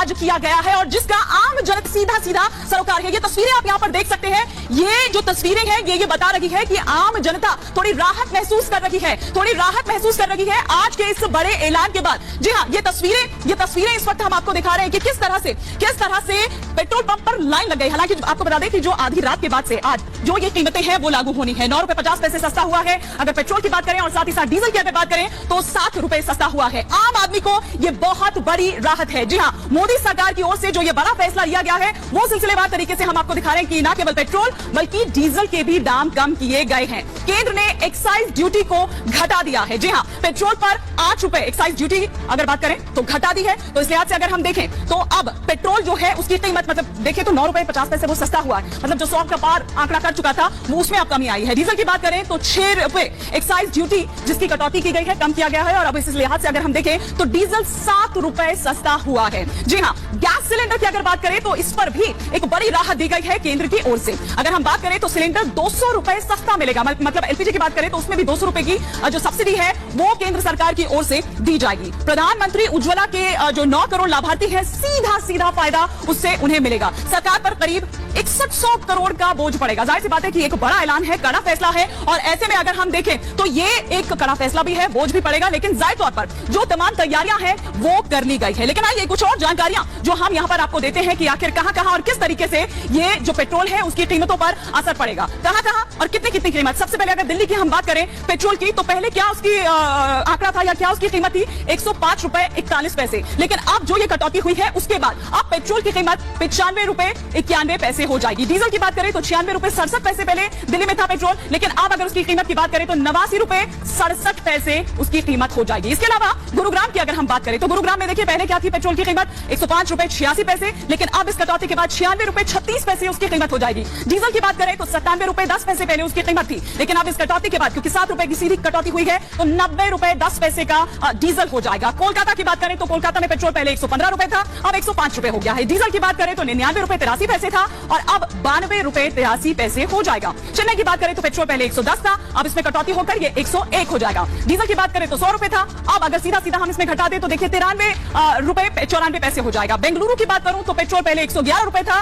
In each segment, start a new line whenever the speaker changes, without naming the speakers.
आज किया गया है और जिसका आम जनता सीधा सीधा सरोकार है। ये तस्वीरें आप यहाँ पर देख सकते हैं। ये जो तस्वीरें हैं ये बता रही है कि आम जनता थोड़ी राहत महसूस कर रही है, थोड़ी राहत महसूस कर रही है आज के इस बड़े ऐलान के बाद। जी हाँ, ये तस्वीरें इस वक्त हम आपको दिखा रहे हैं कि किस तरह से पेट्रोल पंप पर लाइन लग गई। हालांकि आपको बता दें कि जो आधी रात के बाद से आज जो ये कीमतें हैं वो लागू होनी है। 9 रुपए 50 पैसे सस्ता हुआ है अगर पेट्रोल की बात करें और साथ ही साथ डीजल की बात करें तो 7 रुपए सस्ता हुआ है। आम आदमी को ये बहुत बड़ी राहत है। जी हाँ, मोदी सरकार की ओर से जो ये बड़ा फैसला लिया गया है वो सिलसिलेवार तरीके से हम आपको दिखा रहे हैं कि न केवल पेट्रोल बल्कि डीजल के भी दाम कम किए गए हैं। केंद्र ने एक्साइज ड्यूटी को घटा दिया है। जी हाँ, पेट्रोल पर 8 रुपए एक्साइज ड्यूटी अगर बात करें तो घटा दी है। तो इस लिहाज से अगर हम देखें तो अब पेट्रोल जो है उसकी कीमत मतलब देखें तो 9 रुपए 50 पैसे वो सस्ता हुआ है। मतलब जो 100 का पार आंकड़ा कर चुका था वो उसमें अब कमी आई है। डीजल की बात करें तो 6 रुपए एक्साइज ड्यूटी जिसकी कटौती की गई है, कम किया गया है और अब इस लिहाज से अगर हम देखें तो डीजल 7 रुपए सस्ता हुआ है। जी हाँ, गैस सिलेंडर की अगर बात करें तो इस पर भी एक बड़ी राहत दी गई है केंद्र की ओर से। अगर हम बात करें तो सिलेंडर 200 रुपए सस्ता मिलेगा। मतलब एलपीजी की बात करें तो उसमें भी 200 रुपए की जो सब्सिडी है वो केंद्र सरकार की ओर से दी जाएगी। प्रधानमंत्री उज्ज्वला के जो 9 करोड़ लाभार्थी हैं सीधा फायदा उससे उन्हें मिलेगा। सरकार पर करीब 6100 करोड़ का बोझ पड़ेगा। जाहिर सी बात है कि एक बड़ा ऐलान है, कड़ा फैसला है और ऐसे में अगर हम देखें तो ये एक कड़ा फैसला भी है, बोझ भी पड़ेगा, लेकिन जाहिर तौर पर जो तमाम तैयारियां हैं वो कर ली गई है। लेकिन आइए कुछ और जानकारियां जो हम यहां पर आपको देते हैं कि आखिर कहां और किस तरीके से ये जो पेट्रोल है उसकी कीमतों पर असर पड़ेगा, कहां और कितनी कीमत। सबसे पहले अगर दिल्ली की हम बात करें पेट्रोल की तो पहले क्या उसकी आंकड़ा था या क्या उसकी कीमत थी 105 रुपए 41 पैसे, लेकिन अब जो ये कटौती हुई है उसके बाद अब पेट्रोल की कीमत 95 रुपए 91 पैसे हो जाएगी। डीजल की बात करें तो 96 रुपए 67 पैसे पहले दिल्ली में था पेट्रोल, लेकिन अब अगर उसकी कीमत की बात करें तो 89 रुपए 67 पैसे उसकी कीमत हो जाएगी। इसके अलावा गुरुग्राम की अगर हम बात करें तो गुरुग्राम में देखिए पहले क्या थी पेट्रोल की कीमत 105 रुपए 86 पैसे, लेकिन अब इस कटौती के बाद 96 रुपए 36 पैसे उसकी कीमत हो जाएगी। डीजल की बात करें तो 97 रुपए 10 पैसे पहले उसकी कीमत थी, लेकिन अब इस कटौती के बाद क्योंकि 7 रुपए की सीधी कटौती हुई है तो 90 रुपए 10 पैसे का डीजल हो जाएगा। कोलकाता की बात करें तो कोलकाता में पेट्रोल पहले 115 रुपए था, अब 105 रुपए हो गया है। डीजल की बात करें तो 99 रुपए 83 पैसे था और अब 92 रुपए 83 पैसे हो जाएगा। चेन्नई की बात करें तो पेट्रोल पहले 110 था, अब इसमें कटौती होकर ये 101 हो जाएगा। डीजल की बात करें तो 100 रुपए था, अब अगर सीधा हम इसमें घटा दें तो देखिए 93 रुपए 94 पैसे हो जाएगा। बेंगलुरु की बात करूं तो पेट्रोल पहले 111 रुपए था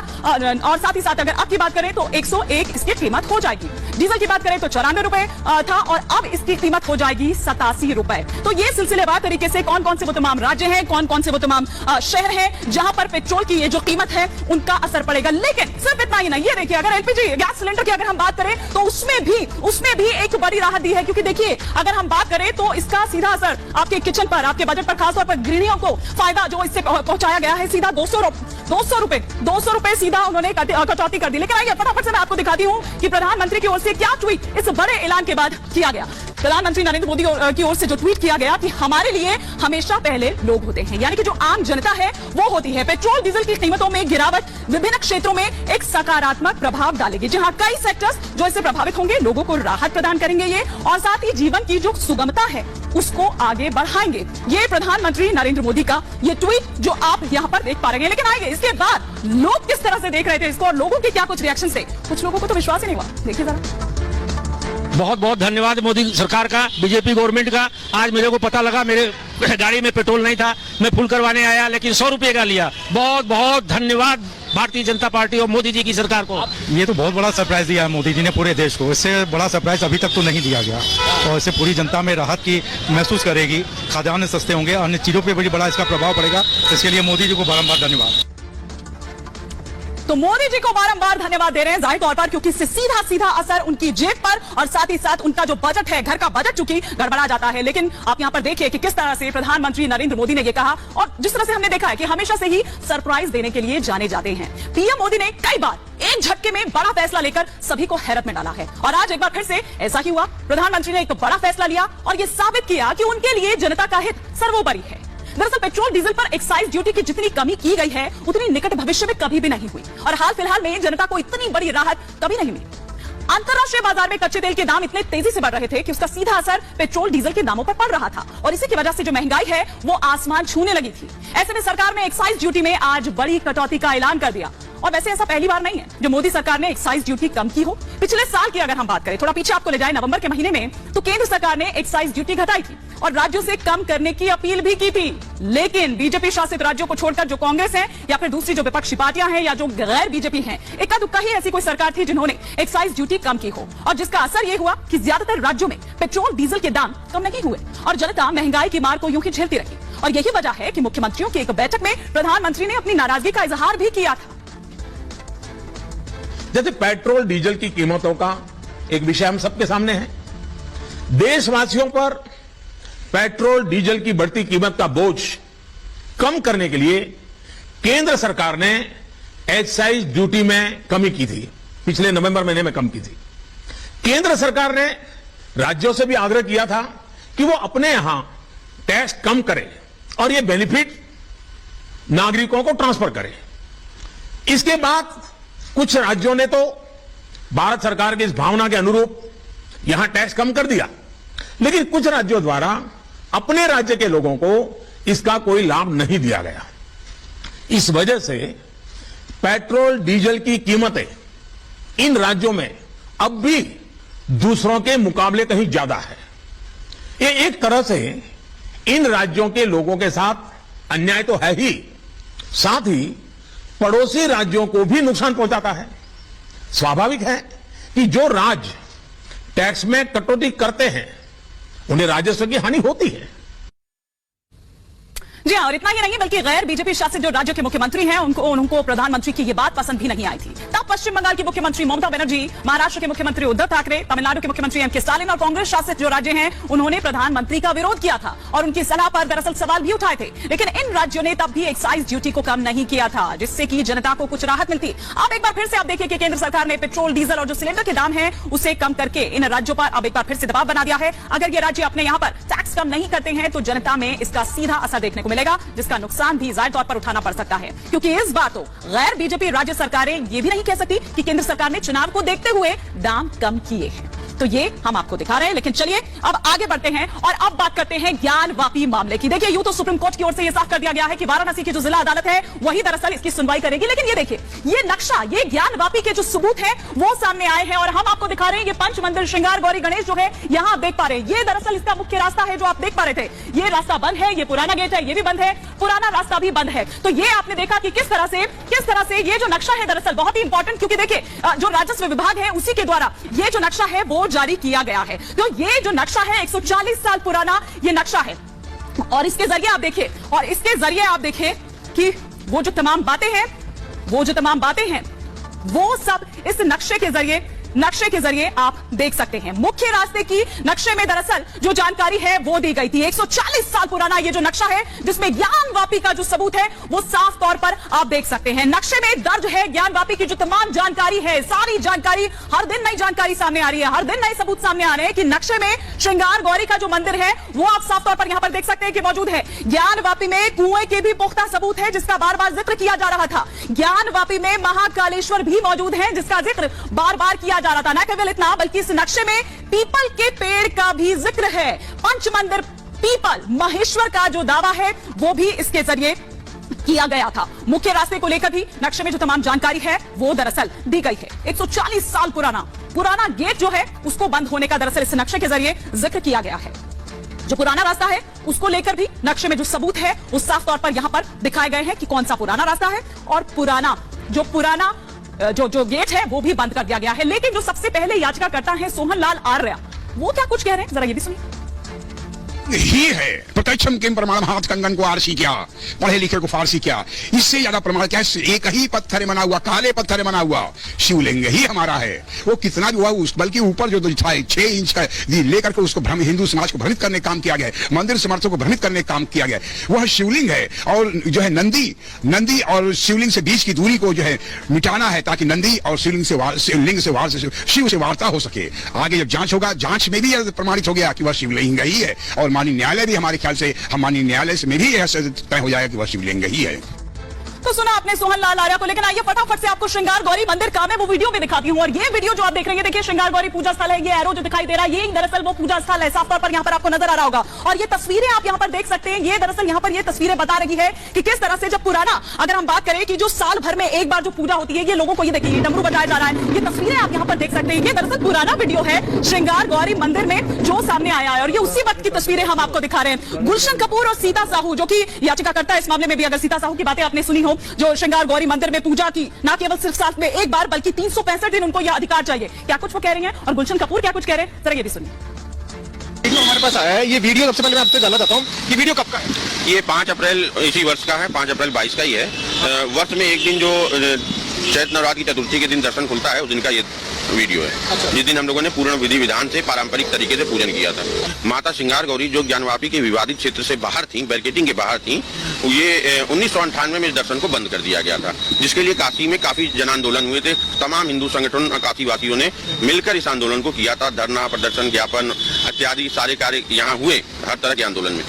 और साथ ही साथ अगर अब की बात करें तो 101 इसकी कीमत हो जाएगी। डीजल की बात करें तो 94 रुपए था और अब इसकी कीमत हो जाएगी 87 रुपए। तो ये सिलसिलेवार तरीके से कौन से वो तमाम राज्य हैं, कौन से वो तमाम शहर हैं जहां पर पेट्रोल की ये जो कीमत है उनका असर पड़ेगा। लेकिन सिर्फ इतना ही नहीं, ये देखिए अगर एलपीजी गैस सिलेंडर की अगर हम बात करें तो उसमें भी एक बड़ी राहत दी है, क्योंकि देखिए अगर हम बात करें तो इसका सीधा असर आपके किचन पर, आपके बजट पर, खासतौर पर गृहिणियों को फायदा जो इससे पहुंचाया गया है सीधा 200 रुपए सीधा उन्होंने कटौती कर दी। लेकिन आइए फटाफट से मैं आपको दिखाती हूं कि प्रधानमंत्री की ओर से क्या ट्वीट इस बड़े ऐलान के बाद किया गया। प्रधानमंत्री नरेंद्र मोदी की ओर से जो ट्वीट किया गया कि हमारे लिए हमेशा पहले लोग होते हैं, यानी कि जो आम जनता है वो होती है। पेट्रोल डीजल की कीमतों में गिरावट विभिन्न क्षेत्रों में एक सकारात्मक प्रभाव डालेगी। जहां कई सेक्टर्स जो इससे प्रभावित होंगे, लोगों को राहत प्रदान करेंगे ये और साथ ही जीवन की जो सुगमता है उसको आगे बढ़ाएंगे। ये प्रधानमंत्री नरेंद्र मोदी का ये ट्वीट जो आप यहाँ पर देख पा रहे हैं। लेकिन आइए इसके बाद लोग किस तरह से देख रहे थे इसको और लोगों के क्या कुछ रिएक्शन थे, कुछ लोगों को तो विश्वास ही नहीं हुआ। देखिए जरा।
बहुत बहुत धन्यवाद मोदी सरकार का, बीजेपी गवर्नमेंट का। आज मेरे को पता लगा मेरे गाड़ी में पेट्रोल नहीं था, मैं फुल करवाने आया लेकिन 100 रुपए का लिया। बहुत बहुत धन्यवाद भारतीय जनता पार्टी और मोदी जी की सरकार को।
ये तो बहुत बड़ा सरप्राइज दिया है मोदी जी ने पूरे देश को। इससे बड़ा सरप्राइज अभी तक तो नहीं दिया गया और इससे पूरी जनता में राहत की महसूस करेगी। खाद्यान्न सस्ते होंगे, अन्य चीजों पर भी बड़ा इसका प्रभाव पड़ेगा। इसके लिए मोदी जी को बारम्बार धन्यवाद।
तो मोदी जी को बारंबार धन्यवाद दे रहे हैं जाहिर तौर पर, क्योंकि इससे सीधा असर उनकी जेब पर और साथ ही साथ उनका जो बजट है, घर का बजट चूंकि गड़बड़ा जाता है। लेकिन आप यहां पर देखिए कि किस तरह से प्रधानमंत्री नरेंद्र मोदी ने यह कहा और जिस तरह से हमने देखा है कि हमेशा से ही सरप्राइज देने के लिए जाने जाते हैं। पीएम मोदी ने कई बार एक झटके में बड़ा फैसला लेकर सभी को हैरत में डाला है और आज एक बार फिर से ऐसा ही हुआ। प्रधानमंत्री ने एक बड़ा फैसला लिया और यह साबित किया कि उनके लिए जनता का हित सर्वोपरि है। दरअसल पेट्रोल डीजल पर एक्साइज ड्यूटी की जितनी कमी की गई है उतनी निकट भविष्य में कभी भी नहीं हुई और हाल फिलहाल में जनता को इतनी बड़ी राहत कभी नहीं मिली। अंतरराष्ट्रीय बाजार में कच्चे तेल के दाम इतने तेजी से बढ़ रहे थे कि उसका सीधा असर पेट्रोल डीजल के दामों पर पड़ रहा था और इसी की वजह से जो महंगाई है वो आसमान छूने लगी थी। ऐसे में सरकार ने एक्साइज ड्यूटी में आज बड़ी कटौती का ऐलान कर दिया और वैसे ऐसा पहली बार नहीं है जो मोदी सरकार ने एक्साइज ड्यूटी कम की हो। पिछले साल की अगर हम बात करें, थोड़ा पीछे आपको ले जाए, नवंबर के महीने में तो केंद्र सरकार ने एक्साइज ड्यूटी घटाई थी और राज्यों से कम करने की अपील भी की थी। लेकिन बीजेपी शासित राज्यों को छोड़कर जो कांग्रेस है या फिर दूसरी जो विपक्षी पार्टियां हैं या जो गैर बीजेपी हैं, इक्का दुक्का ही ऐसी कोई सरकार थी जिन्होंने एक्साइज ड्यूटी कम की हो और जिसका असर यह हुआ कि ज्यादातर राज्यों में पेट्रोल डीजल के दाम कम नहीं हुए और जनता महंगाई की मार को यूं ही झेलती रही। और यही वजह है कि मुख्यमंत्रियों की एक बैठक में प्रधानमंत्री ने अपनी नाराजगी का इजहार भी किया था।
जैसे पेट्रोल डीजल की कीमतों का एक विषय हम सबके सामने है। देशवासियों पर पेट्रोल डीजल की बढ़ती कीमत का बोझ कम करने के लिए केंद्र सरकार ने एक्साइज ड्यूटी में कमी की थी, पिछले नवंबर महीने में कम की थी। केंद्र सरकार ने राज्यों से भी आग्रह किया था कि वो अपने यहां टैक्स कम करें और ये बेनिफिट नागरिकों को ट्रांसफर करें। इसके बाद कुछ राज्यों ने तो भारत सरकार की इस भावना के अनुरूप यहां टैक्स कम कर दिया, लेकिन कुछ राज्यों द्वारा अपने राज्य के लोगों को इसका कोई लाभ नहीं दिया गया। इस वजह से पेट्रोल डीजल की कीमतें इन राज्यों में अब भी दूसरों के मुकाबले कहीं ज्यादा है। ये एक तरह से इन राज्यों के लोगों के साथ अन्याय तो है ही, साथ ही पड़ोसी राज्यों को भी नुकसान पहुंचाता है। स्वाभाविक है कि जो राज्य टैक्स में कटौती करते हैं उन्हें राजस्व की हानि होती है।
जी हाँ, और इतना ही नहीं बल्कि गैर बीजेपी शासित जो राज्यों के मुख्यमंत्री हैं उनको प्रधानमंत्री की ये बात पसंद भी नहीं आई थी। तब पश्चिम बंगाल की मुख्यमंत्री ममता बनर्जी, महाराष्ट्र के मुख्यमंत्री उद्धव ठाकरे, तमिलनाडु के मुख्यमंत्री एम.के. स्टालिन और कांग्रेस शासित जो राज्य हैं उन्होंने प्रधानमंत्री का विरोध किया था और उनकी सलाह पर दरअसल सवाल भी उठाए थे। लेकिन इन राज्यों ने तब भी एक्साइज ड्यूटी को कम नहीं किया था, जिससे कि जनता को कुछ राहत मिलती। अब एक बार फिर से आप देखिए कि केंद्र सरकार ने पेट्रोल डीजल और जो सिलेंडर के दाम है उसे कम करके इन राज्यों पर अब एक बार फिर से दबाव बना दिया है। अगर ये राज्य अपने यहाँ पर टैक्स कम नहीं करते हैं तो जनता में इसका सीधा असर देखने को मिलेगा, जिसका नुकसान भी जाहिर तौर पर उठाना पड़ सकता है। क्योंकि इस बार तो गैर बीजेपी राज्य सरकारें ये भी नहीं कह सकती कि केंद्र सरकार ने चुनाव को देखते हुए दाम कम किए हैं। तो ये हम आपको दिखा रहे हैं। लेकिन चलिए अब आगे बढ़ते हैं और अब बात करते हैं ज्ञानवापी मामले की। देखिए, यूं तो सुप्रीम कोर्ट की ओर से यह साफ कर दिया गया है कि वाराणसी की जो जिला अदालत है वही दरअसल इसकी सुनवाई करेगी। लेकिन ये देखिए, ये नक्शा, ये ज्ञानवापी के जो सबूत है वो सामने आए हैं और हम आपको दिखा रहे हैं। ये पंच मंदिर श्रृंगार गौरी गणेश जो है यहां आप देख पा रहे हैं, ये दरअसल इसका मुख्य रास्ता है जो आप देख पा रहे थे। ये रास्ता बंद है, ये पुराना गेट है, ये भी बंद है, पुराना रास्ता भी बंद है। तो ये आपने देखा कि किस तरह से ये जो नक्शा है दरअसल बहुत ही इंपॉर्टेंट, क्योंकि देखिए जो राजस्व विभाग है उसी के द्वारा ये जो नक्शा है वो जारी किया गया है। तो ये जो नक्शा है 140 साल पुराना ये नक्शा है और इसके जरिए आप देखिए कि वो जो तमाम बातें हैं वो सब इस नक्शे के जरिए आप देख सकते हैं। मुख्य रास्ते की नक्शे में दरअसल जो जानकारी है वो दी गई थी। 140 साल पुराना ये जो नक्शा है जिसमें ज्ञानवापी का जो सबूत है वो साफ तौर पर आप देख सकते हैं। नक्शे में दर्ज है ज्ञानवापी की जो तमाम जानकारी है, सारी जानकारी, हर दिन नई जानकारी सामने आ रही है, हर दिन नए सबूत सामने आ रहे हैं कि नक्शे में श्रृंगार गौरी का जो मंदिर है वो आप साफ तौर पर यहां पर देख सकते हैं कि मौजूद है। ज्ञानवापी में कुएं के भी पुख्ता सबूत है जिसका बार बार जिक्र किया जा रहा था। ज्ञानवापी में महाकालेश्वर भी मौजूद है जिसका जिक्र बार बार किया जा रहा था। न केवल इतना बल्कि इस नक्शे में पीपल के पेड़ का भी जिक्र है। पंच मंदिर पीपल महेश्वर का जो दावा है वो भी इसके जरिए किया गया था। मुख्य रास्ते को लेकर भी नक्शे में जो तमाम जानकारी है वो दरअसल दी गई है। 140 साल पुराना गेट जो है उसको बंद होने का दरअसल इस नक्शे के जरिए जिक्र किया गया है। जो पुराना रास्ता है उसको लेकर भी नक्शे में जो सबूत है वो साफ तौर पर यहां पर दिखाए गए हैं कि कौन सा पुराना रास्ता है और पुराना जो गेट है वो भी बंद कर दिया गया है। लेकिन जो सबसे पहले याचिकाकर्ता है सोहन लाल आर्य, वो क्या कुछ कह रहे हैं जरा ये भी सुनिए।
ही है प्रत्यक्षम किम प्रमाणम, हाथ कंगन को आरसी क्या, पढ़े लिखे को फारसी क्या, इससे ज्यादा प्रमाण क्या है? एक ही पत्थर बना हुआ, काले पत्थर बना हुआ शिवलिंग ही हमारा है। वो कितना भी हुआ, बल्कि ऊपर जो 6 इंच का लेकर के उसको हिंदू समाज को भ्रमित करने का काम किया गया है, मंदिर समर्थकों को भ्रमित करने का काम किया गया है। वह शिवलिंग है और जो है नंदी और शिवलिंग से बीच की दूरी को जो है मिटाना है ताकि नंदी और शिवलिंग से शिव से वार्ता हो सके। आगे जब जांच होगा, जांच में भी प्रमाणित हो गया कि वह शिवलिंग ही है और माननीय न्यायालय भी हमारे ख्याल से, हम माननीय न्यायालय से में भी यह तय हो जाएगा कि वह शिवलिंग ही है।
तो सुना आपने सोहन लाल आर्या को, लेकिन आइए फटाफट से आपको श्रृंगार गौरी मंदिर का मैं वो वीडियो भी दिखाती हूँ। और ये वीडियो जो आप देख रहे हैं, देखिए श्रृंगार गौरी पूजा स्थल है, ये एरो जो दिखाई दे रहा है ये दरअसल वो पूजा स्थल है, साफ तौर पर यहाँ पर आपको नजर आ रहा होगा। और ये तस्वीरें आप यहाँ पर देख सकते हैं, ये दरअसल यहाँ पर ये तस्वीरें बता रही है कि किस तरह से जब पुराना, अगर हम बात करें कि जो साल भर में एक बार जो पूजा होती है, ये लोगों को ये देखिए डमरू बजाया जा रहा है, ये तस्वीरें आप यहाँ पर देख सकते हैं। ये दरअसल पुराना वीडियो है श्रृंगार गौरी मंदिर में जो सामने आया है, और ये उसी वक्त की तस्वीरें हम आपको दिखा रहे हैं। गुलशन कपूर और सीता साहू जो कि याचिकाकर्ता इस मामले में भी, अगर सीता साहू की बातें आपने सुनी हो, जो श्रृंगार गौरी मंदिर में पूजा की ना केवल सिर्फ साल में एक बार बल्कि 365 दिन उनको यह अधिकार चाहिए, क्या कुछ वो कह रही हैं और गुलशन कपूर क्या कुछ कह रहे हैं, जरा ये भी सुनिए।
वीडियो हमारे पास आया है, ये वीडियो सबसे पहले मैं आपसे जानना चाहता हूँ कि वीडियो कब का है?
ये 5 अप्रैल इसी वर्ष का है, 5 अप्रैल 22 का ही है। वर्ष में एक दिन जो चैत्र नवरात्र की चतुर्थी के दिन दर्शन खुलता है, उस दिन का ये वीडियो है, जिस दिन हम लोगों ने पूर्ण विधि विधान से पारंपरिक तरीके से पूजन किया था। माता श्रृंगार गौरी जो ज्ञानवापी के विवादित क्षेत्र से बाहर थी, बैरिकेडिंग के बाहर थी, ये 1998 में इस दर्शन को बंद कर दिया गया था, जिसके लिए काशी में काफी जन आंदोलन हुए थे। तमाम हिंदू संगठन काशी वासियों ने मिलकर इस आंदोलन को किया था। धरना, प्रदर्शन, ज्ञापन इत्यादि सारे कार्य यहाँ हुए हर तरह के आंदोलन में,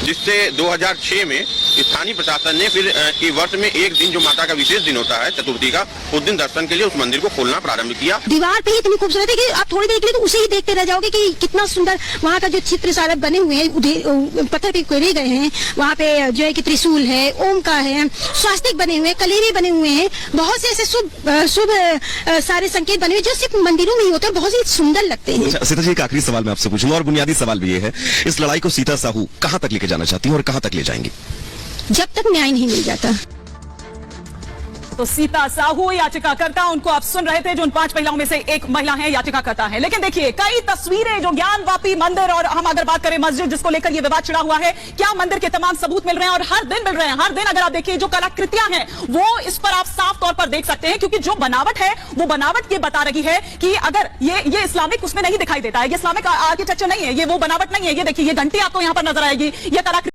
जिससे 2006 में स्थानीय प्रशासन ने फिर वर्ष में एक दिन जो माता का विशेष दिन होता है चतुर्थी का, उस दिन दर्शन के लिए उस मंदिर को खोलना प्रारंभ किया।
दीवार पे ही इतनी खूबसूरत है कि आप थोड़ी देर के लिए तो उसे ही देखते रह जाओगे कि कितना सुंदर वहाँ का जो चित्र सारे बने हुए हैं, पत्थर पे कोरे गए हैं, वहाँ पे जो है कि त्रिशूल है, ओम का है, स्वास्तिक बने हुए, कलेरे बने हुए हैं, बहुत से ऐसे शुभ सारे संकेत बने हुए जो सिर्फ मंदिरों में ही होते हैं, बहुत ही सुंदर लगते हैं।
सीता जी, एक आखिरी सवाल मैं आपसे पूछूंगा और बुनियादी सवाल भी ये है, इस लड़ाई को सीता साहू कहाँ तक लेके जाना चाहती हैं और कहाँ तक ले जाएंगी?
जब तक न्याय नहीं मिल जाता।
तो सीता साहू याचिकाकर्ता, उनको आप सुन रहे थे, जो उन 5 महिलाओं में से एक महिला है, याचिकाकर्ता है। लेकिन देखिए कई तस्वीरें जो ज्ञानवापी मंदिर, और हम अगर बात करें मस्जिद जिसको लेकर ये विवाद छिड़ा हुआ है, क्या मंदिर के तमाम सबूत मिल रहे हैं और हर दिन मिल रहे हैं। हर दिन अगर आप देखिए जो कलाकृतियां हैं वो इस पर आप साफ तौर पर देख सकते हैं, क्योंकि जो बनावट है वो बनावट ये बता रही है कि अगर ये इस्लामिक उसमें नहीं दिखाई देता है, ये इस्लामिक आर्किटेक्चर नहीं है, ये वो बनावट नहीं है। ये देखिए ये घंटी आपको यहाँ पर नजर आएगी, ये कलाकृति